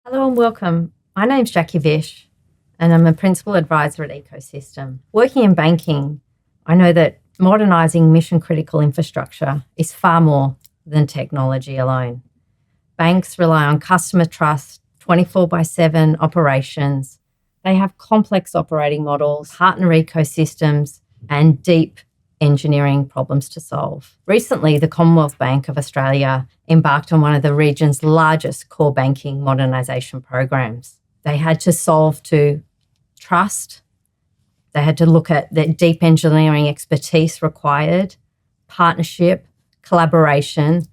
Hello and welcome. My name's Jackie Vish and I'm a Principal Advisor at Ecosystem. Working in banking, I know that modernising mission critical infrastructure is far more than technology alone. Banks rely on customer trust, 24/7 operations. They have complex operating models, partner ecosystems, and deep engineering problems to solve. Recently, the Commonwealth Bank of Australia embarked on one of the region's largest core banking modernisation programs. They had to solve to trust, they had to look at the deep engineering expertise required, partnership, collaboration,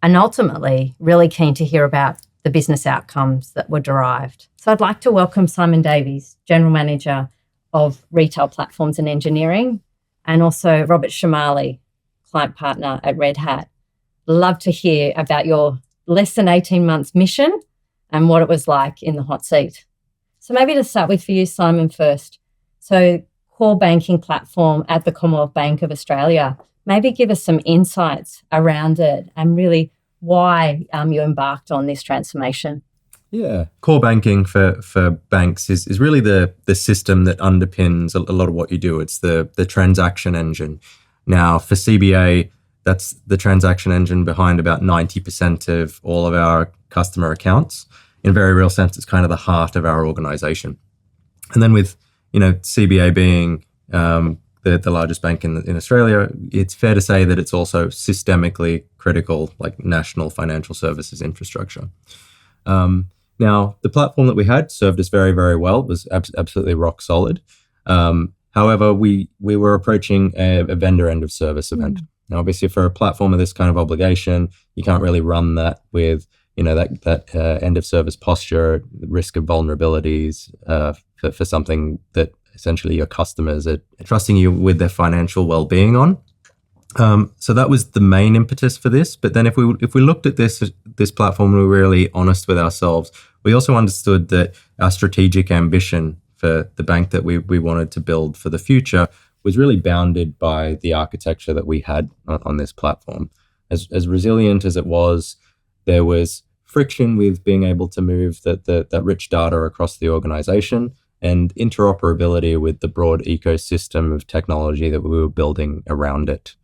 and ultimately really keen to hear about the business outcomes that were derived. So I'd like to welcome Simon Davies, General Manager of Retail Platforms and Engineering, and also Robert Shamali, Client Partner at Red Hat. Love to hear about your less than 18 months mission and what it was like in the hot seat. So maybe to start with for you, Simon, first. So core banking platform at the Commonwealth Bank of Australia, maybe give us some insights around it and really why you embarked on this transformation. Yeah, core banking for banks is really the system that underpins a lot of what you do. It's the transaction engine. Now, for CBA, that's the transaction engine behind about 90% of all of our customer accounts. In a very real sense, it's kind of the heart of our organization. And then with CBA being the largest bank in Australia, it's fair to say that it's also systemically critical, like national financial services infrastructure. Now, the platform that we had served us very, very well. It was absolutely rock solid. However, we were approaching a vendor end of service event. Now, obviously, for a platform of this kind of obligation, you can't really run that with that end of service posture, the risk of vulnerabilities for something that essentially your customers are trusting you with their financial well-being on. So that was the main impetus for this. But then if we looked at this platform, we were really honest with ourselves. We also understood that our strategic ambition for the bank that we wanted to build for the future was really bounded by the architecture that we had on this platform. As resilient as it was, there was friction with being able to move that rich data across the organization and interoperability with the broad ecosystem of technology that we were building around it.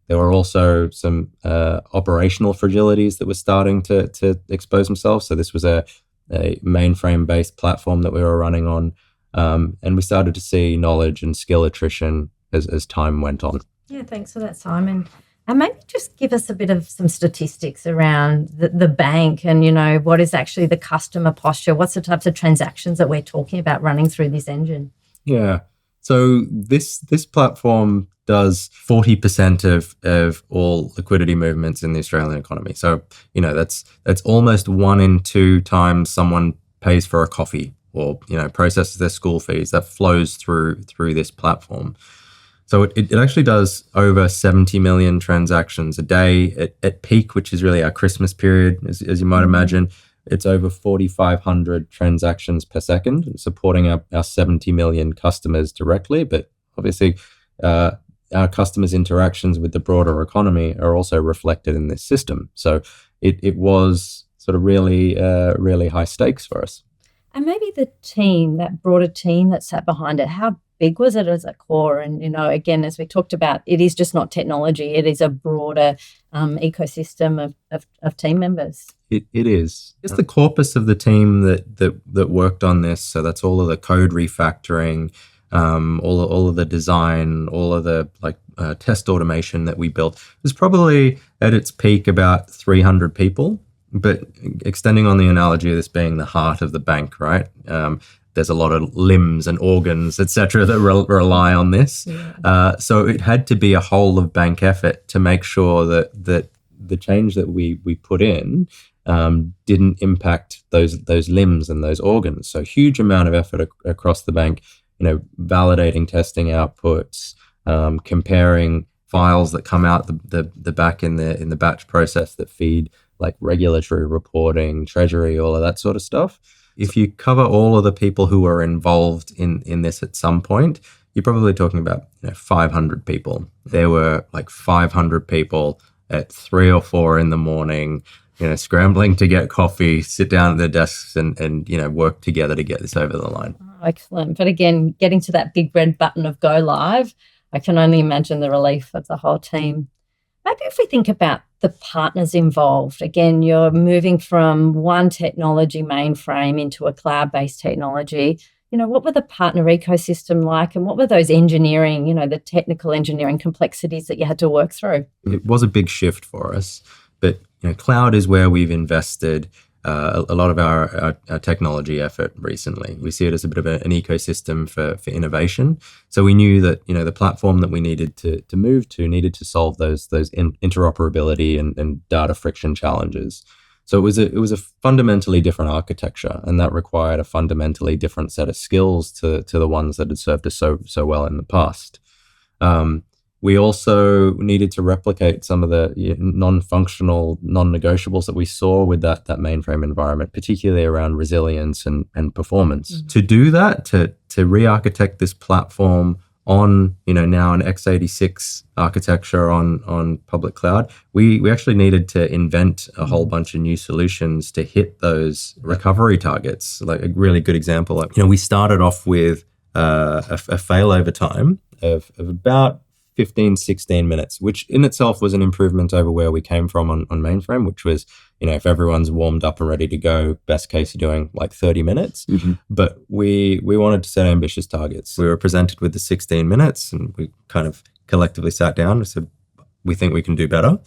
There were also some operational fragilities that were starting to expose themselves. So this was a mainframe-based platform that we were running on, and we started to see knowledge and skill attrition as time went on. Yeah, thanks for that, Simon. And maybe just give us a bit of some statistics around the bank and, what is actually the customer posture? What's the types of transactions that we're talking about running through this engine? Yeah. So this platform does 40% of all liquidity movements in the Australian economy. So, that's almost 1 in 2 times someone pays for a coffee or, processes their school fees. That flows through this platform. So it actually does over 70 million transactions a day at peak, which is really our Christmas period, as you might imagine. It's over 4,500 transactions per second, supporting our 70 million customers directly. But obviously, our customers' interactions with the broader economy are also reflected in this system. So it was sort of really, really high stakes for us. And maybe the team, that broader team that sat behind it, how big was it as a core? And, again, as we talked about, it is just not technology. It is a broader ecosystem of team members. It is. It's the corpus of the team that worked on this. So that's all of the code refactoring, all of the design, all of the test automation that we built. It was probably at its peak about 300 people. But extending on the analogy of this being the heart of the bank, right? There's a lot of limbs and organs, etc., that rely on this. Yeah. So it had to be a whole of bank effort to make sure that the change that we put in didn't impact those limbs and those organs. So huge amount of effort across the bank, validating testing outputs, comparing files that come out the back in the batch process that feed like regulatory reporting, treasury, all of that sort of stuff. If you cover all of the people who were involved in this at some point, you're probably talking about 500 people. There were like 500 people at 3 or 4 in the morning scrambling to get coffee, sit down at their desks and work together to get this over the line. Oh, excellent. But again, getting to that big red button of go live, I can only imagine the relief of the whole team. Maybe if we think about the partners involved, again, you're moving from one technology mainframe into a cloud-based technology. What were the partner ecosystem like, and what were those engineering, the technical engineering complexities that you had to work through? It was a big shift for us, but cloud is where we've invested a lot of our technology effort recently. We see it as a bit of an ecosystem for innovation. So we knew that the platform that we needed to move to needed to solve those interoperability and data friction challenges. So it was a fundamentally different architecture, and that required a fundamentally different set of skills to the ones that had served us so well in the past. We also needed to replicate some of the non-functional, non-negotiables that we saw with that mainframe environment, particularly around resilience and performance. Mm-hmm. To do that, to re-architect this platform on now an x86 architecture on public cloud, we actually needed to invent a whole bunch of new solutions to hit those recovery targets. Like a really good example, we started off with a failover time of about 15, 16 minutes, which in itself was an improvement over where we came from on mainframe, which was, if everyone's warmed up and ready to go, best case you're doing like 30 minutes. Mm-hmm. But we wanted to set ambitious targets. We were presented with the 16 minutes and we kind of collectively sat down and said, we think we can do better.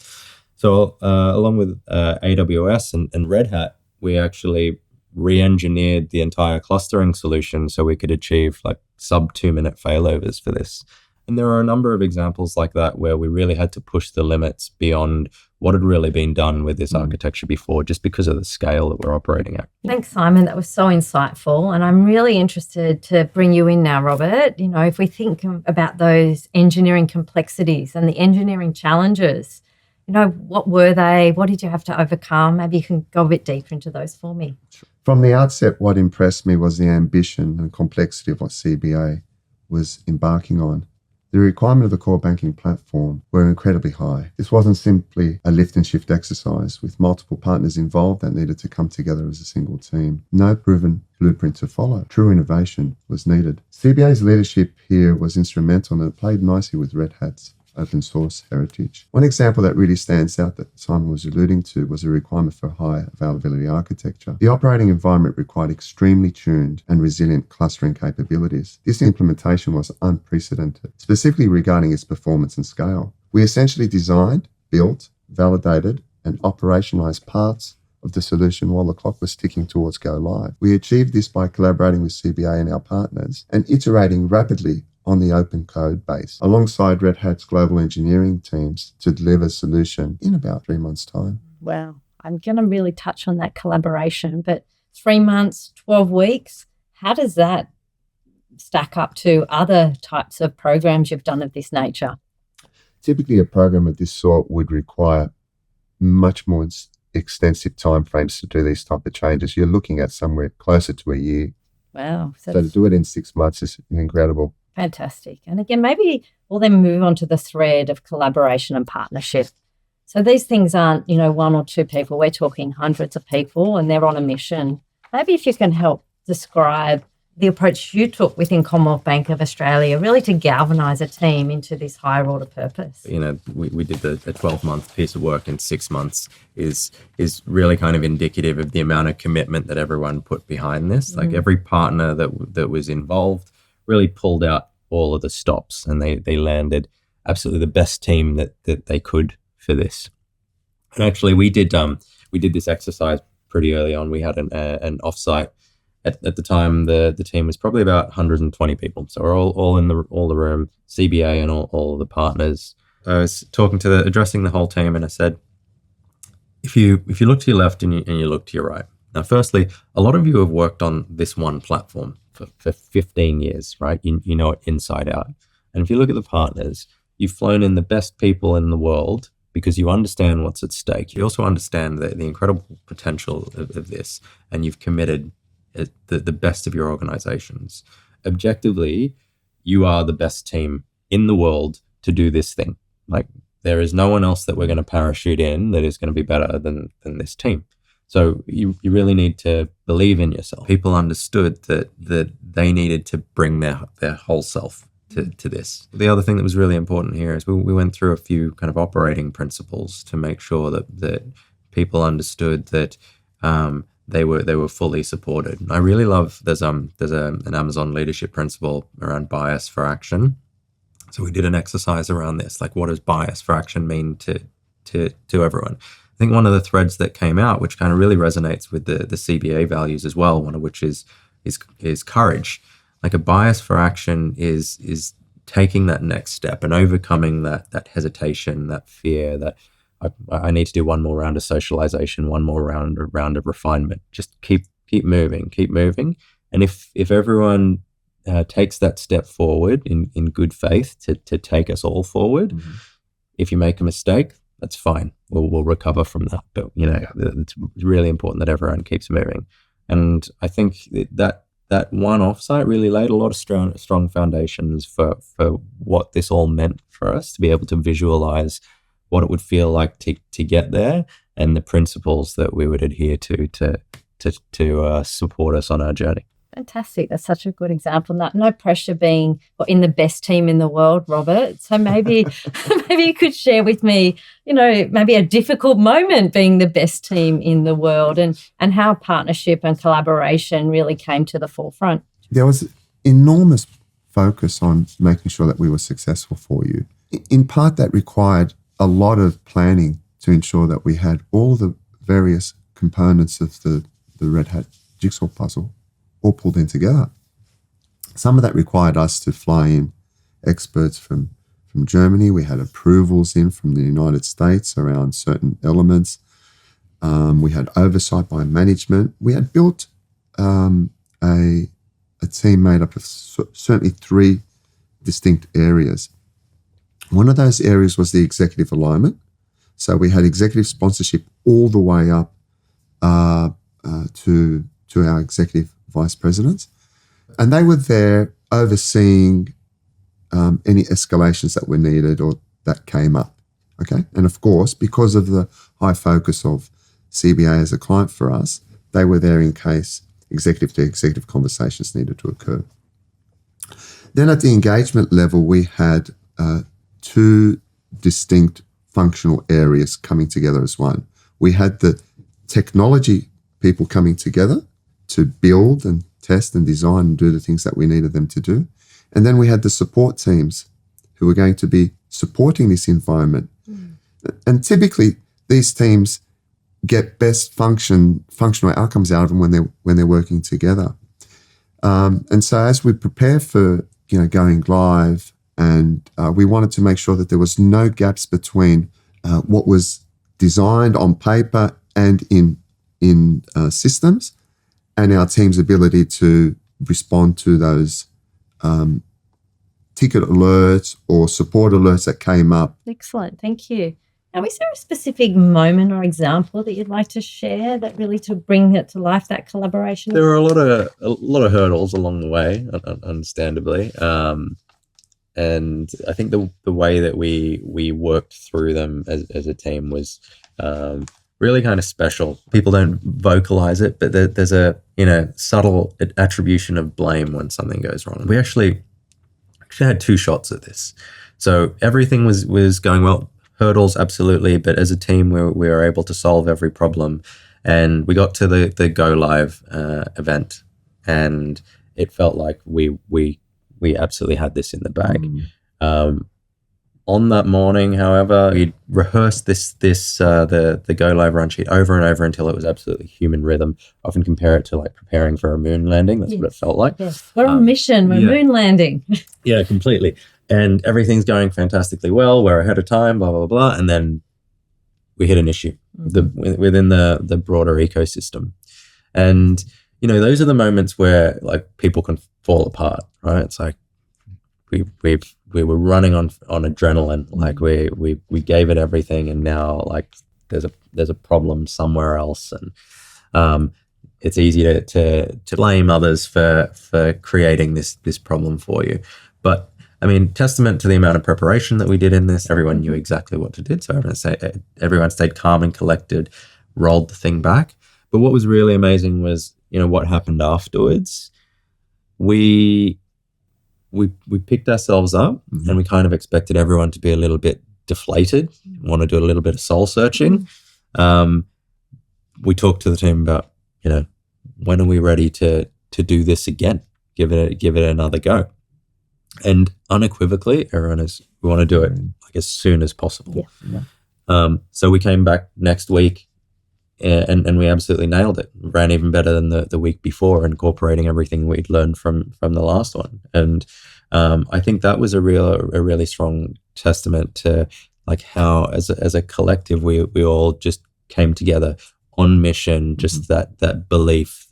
So along with AWS and Red Hat, we actually re-engineered the entire clustering solution so we could achieve like sub 2-minute failovers for this. And there are a number of examples like that where we really had to push the limits beyond what had really been done with this architecture before, just because of the scale that we're operating at. Thanks, Simon. That was so insightful. And I'm really interested to bring you in now, Robert. If we think about those engineering complexities and the engineering challenges, what were they? What did you have to overcome? Maybe you can go a bit deeper into those for me. From the outset, what impressed me was the ambition and complexity of what CBA was embarking on. The requirement of the core banking platform were incredibly high. This wasn't simply a lift and shift exercise with multiple partners involved that needed to come together as a single team. No proven blueprint to follow. True innovation was needed. CBA's leadership here was instrumental, and it played nicely with Red Hat's open source heritage. One example that really stands out that Simon was alluding to was a requirement for high availability architecture. The operating environment required extremely tuned and resilient clustering capabilities. This implementation was unprecedented, specifically regarding its performance and scale. We essentially designed, built, validated, and operationalized parts of the solution while the clock was ticking towards go live. We achieved this by collaborating with CBA and our partners and iterating rapidly on the open code base, alongside Red Hat's global engineering teams to deliver a solution in about 3 months' time. Wow. I'm going to really touch on that collaboration, but 3 months, 12 weeks, how does that stack up to other types of programs you've done of this nature? Typically, a program of this sort would require much more extensive timeframes to do these type of changes. You're looking at somewhere closer to a year. Wow. So to do it in 6 months is incredible. Fantastic. And again, maybe we'll then move on to the thread of collaboration and partnership. So these things aren't, one or two people. We're talking hundreds of people and they're on a mission. Maybe if you can help describe the approach you took within Commonwealth Bank of Australia, really to galvanise a team into this higher order purpose. We did the 12-month piece of work in 6 months is really kind of indicative of the amount of commitment that everyone put behind this. Like every partner that was involved really pulled out all of the stops, and they landed absolutely the best team that they could for this. And actually, we did this exercise pretty early on. We had an offsite at the time. The team was probably about 120 people, so we're all in the room, CBA and all of the partners. I was addressing the whole team, and I said, if you look to your left and you look to your right. Now, firstly, a lot of you have worked on this one platform for 15 years, right? You know it inside out. And if you look at the partners, you've flown in the best people in the world because you understand what's at stake. You also understand the incredible potential of this, and you've committed the best of your organizations. Objectively, you are the best team in the world to do this thing. Like, there is no one else that we're going to parachute in that is going to be better than this team. So you really need to believe in yourself. People understood that they needed to bring their whole self to this. The other thing that was really important here is we went through a few kind of operating principles to make sure that people understood that they were fully supported. I really love there's an Amazon leadership principle around bias for action. So we did an exercise around this, like what does bias for action mean to everyone? I think one of the threads that came out, which kind of really resonates with the CBA values as well, one of which is courage. Like a bias for action is taking that next step and overcoming that hesitation, that fear, that I need to do one more round of socialization, one more round of refinement. Just keep moving. And if everyone takes that step forward in good faith to take us all forward, if you make a mistake, that's fine. We'll recover from that. But it's really important that everyone keeps moving. And I think that one offsite really laid a lot of strong foundations for what this all meant for us to be able to visualize what it would feel like to get there, and the principles that we would adhere to support us on our journey. Fantastic. That's such a good example. No pressure being in the best team in the world, Robert. So maybe you could share with me, maybe a difficult moment being the best team in the world and how partnership and collaboration really came to the forefront. There was enormous focus on making sure that we were successful for you. In part, that required a lot of planning to ensure that we had all the various components of the Red Hat jigsaw puzzle all pulled in together. Some of that required us to fly in experts from Germany. We had approvals in from the United States around certain elements. We had oversight by management. We had built a team made up of certainly 3 distinct areas. One of those areas was the executive alignment. So we had executive sponsorship all the way up to our executive vice presidents. And they were there overseeing any escalations that were needed or that came up. Okay. And of course, because of the high focus of CBA as a client for us, they were there in case executive to executive conversations needed to occur. Then at the engagement level, we had 2 distinct functional areas coming together as one. We had the technology people coming together to build and test and design and do the things that we needed them to do. And then we had the support teams who were going to be supporting this environment. And typically these teams get best functional outcomes out of them when they're working together. And so as we prepare for going live, and we wanted to make sure that there was no gaps between what was designed on paper and in systems, and our team's ability to respond to those ticket alerts or support alerts that came up. Excellent. Thank you. Now, is there a specific moment or example that you'd like to share that really to bring it to life, that collaboration? There were a lot of hurdles along the way, understandably. And I think the way that we worked through them as a team was really kind of special. People don't vocalize it, but there's a subtle attribution of blame when something goes wrong. We actually had 2 shots at this, so everything was going well. Hurdles, absolutely, but as a team, we were able to solve every problem, and we got to the go live event, and it felt like we absolutely had this in the bag. On that morning, however, we rehearsed the go live run sheet over and over until it was absolutely human rhythm. I often compare it to like preparing for a moon landing. That's what it felt like. Yes, we're on a mission. We're moon landing. Yeah, completely. And everything's going fantastically well. We're ahead of time, blah, blah, blah. And then we hit an issue within the broader ecosystem. And, those are the moments where like people can fall apart, right? It's like we were running on adrenaline, like we gave it everything, and now like there's a problem somewhere else, and it's easy to blame others for creating this problem for you. But I mean, testament to the amount of preparation that we did in this. Everyone knew exactly what to do. So everyone stayed calm and collected, rolled the thing back. But what was really amazing was, what happened afterwards. We picked ourselves up, and we kind of expected everyone to be a little bit deflated, want to do a little bit of soul searching. We talked to the team about, when are we ready to do this again? Give it another go. And unequivocally, everyone we want to do it like as soon as possible. Yeah. So we came back next week, and we absolutely nailed it. Ran even better than the week before, incorporating everything we'd learned from the last one. And I think that was a really strong testament to like how as a collective we all just came together on mission. Just that belief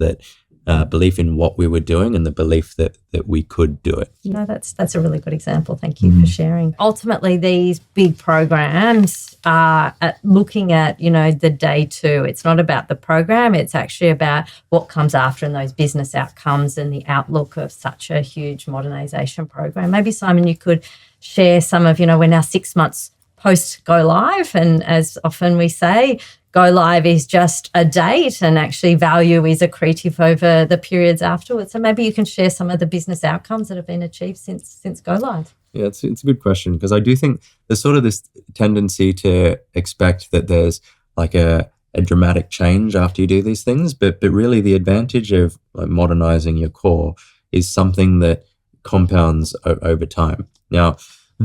belief in what we were doing, and the belief that we could do it. No, that's a really good example. Thank you for sharing. Ultimately, these big programs are looking at, the day two. It's not about the program. It's actually about what comes after and those business outcomes and the outlook of such a huge modernisation program. Maybe, Simon, you could share some of, we're now 6 months post go live, and as often we say, go live is just a date, and actually value is accretive over the periods afterwards. So maybe you can share some of the business outcomes that have been achieved since go live. Yeah, it's a good question, because I do think there's sort of this tendency to expect that there's like a dramatic change after you do these things, but really the advantage of like modernizing your core is something that compounds over time. Now,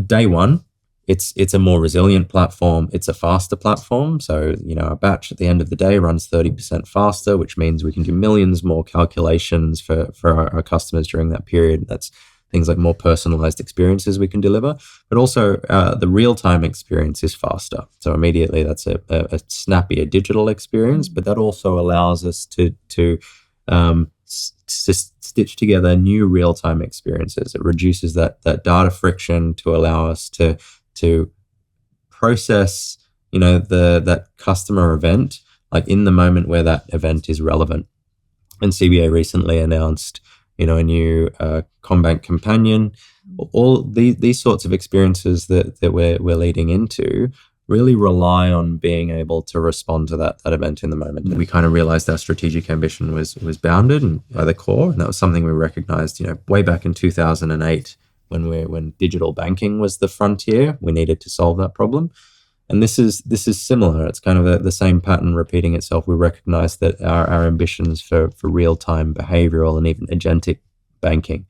day one, it's a more resilient platform. It's a faster platform. So, our batch at the end of the day runs 30% faster, which means we can do millions more calculations for our customers during that period. That's things like more personalized experiences we can deliver, but also the real-time experience is faster. So immediately that's a snappier digital experience, but that also allows us to stitch together new real-time experiences. It reduces that data friction to allow us to process, that customer event, like in the moment where that event is relevant. And CBA recently announced, a new CommBank companion. All these sorts of experiences that we're leading into really rely on being able to respond to that event in the moment. And we kind of realized our strategic ambition was bounded by the core, and that was something we recognized, way back in 2008. When digital banking was the frontier, we needed to solve that problem. And this is similar. It's kind of the same pattern repeating itself. We recognize that our ambitions for real-time behavioral and even agentic banking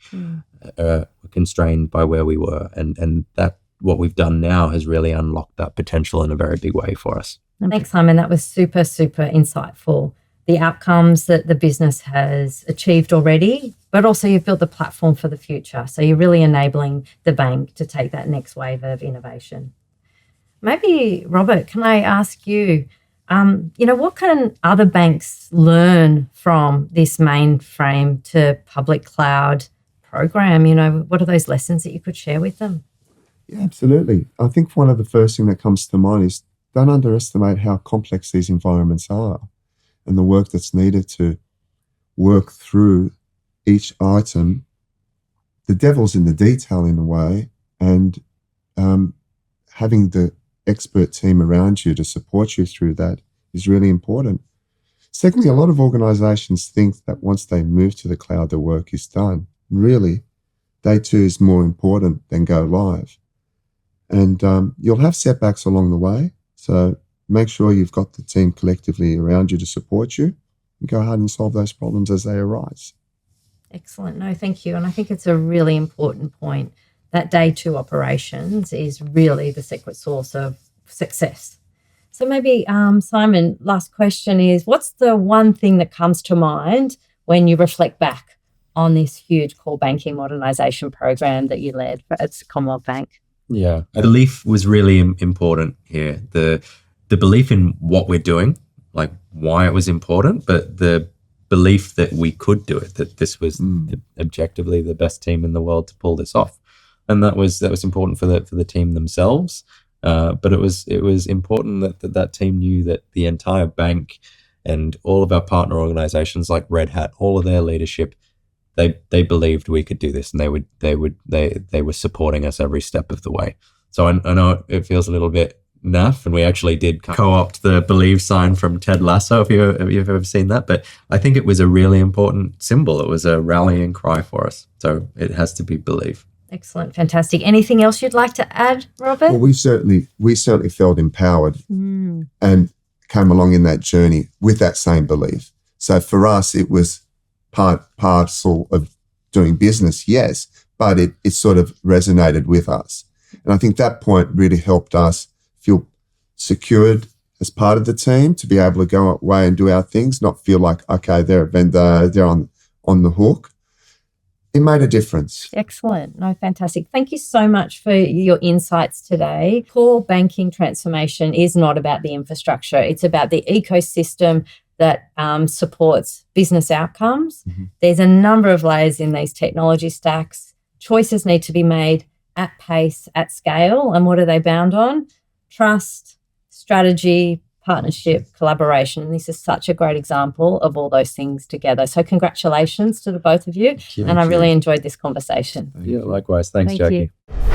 were constrained by where we were. And that what we've done now has really unlocked that potential in a very big way for us. Thanks, Simon. That was super, super insightful. The outcomes that the business has achieved already, but also you've built the platform for the future. So you're really enabling the bank to take that next wave of innovation. Maybe, Robert, can I ask you, what can other banks learn from this mainframe to public cloud program? What are those lessons that you could share with them? Yeah, absolutely. I think one of the first thing that comes to mind is don't underestimate how complex these environments are, and the work that's needed to work through each item. The devil's in the detail in a way, and having the expert team around you to support you through that is really important. Secondly, a lot of organizations think that once they move to the cloud, the work is done. Really, day two is more important than go live. And you'll have setbacks along the way, so make sure you've got the team collectively around you to support you, and go ahead and solve those problems as they arise. Excellent. No, thank you. And I think it's a really important point that day two operations is really the secret source of success. So maybe, Simon, last question is, what's the one thing that comes to mind when you reflect back on this huge core banking modernisation program that you led at Commonwealth Bank? Yeah, belief was really important here. The belief in what we're doing, like why it was important, but the belief that we could do it, that this was objectively the best team in the world to pull this off. And that was important for the team themselves. But it was important that team knew that the entire bank and all of our partner organizations like Red Hat, all of their leadership, they believed we could do this, and they were supporting us every step of the way. So I know it feels a little bit naff, and we actually did co-opt the believe sign from Ted Lasso, if you've ever seen that. But I think it was a really important symbol. It was a rallying cry for us. So it has to be believe. Excellent. Fantastic. Anything else you'd like to add, Robert? Well, we certainly felt empowered and came along in that journey with that same belief. So for us, it was parcel of doing business, yes, but it sort of resonated with us. And I think that point really helped us feel secured as part of the team to be able to go away and do our things, not feel like, okay, they're a vendor, they're on the hook. It made a difference. Excellent. No, fantastic. Thank you so much for your insights today. Core banking transformation is not about the infrastructure. It's about the ecosystem that supports business outcomes. There's a number of layers in these technology stacks. Choices need to be made at pace, at scale. And what are they bound on? Trust, strategy, partnership, collaboration. And this is such a great example of all those things together. So congratulations to the both of you. Thank you. And I really enjoyed this conversation. Yeah, likewise. Thanks, Thank Jackie. you.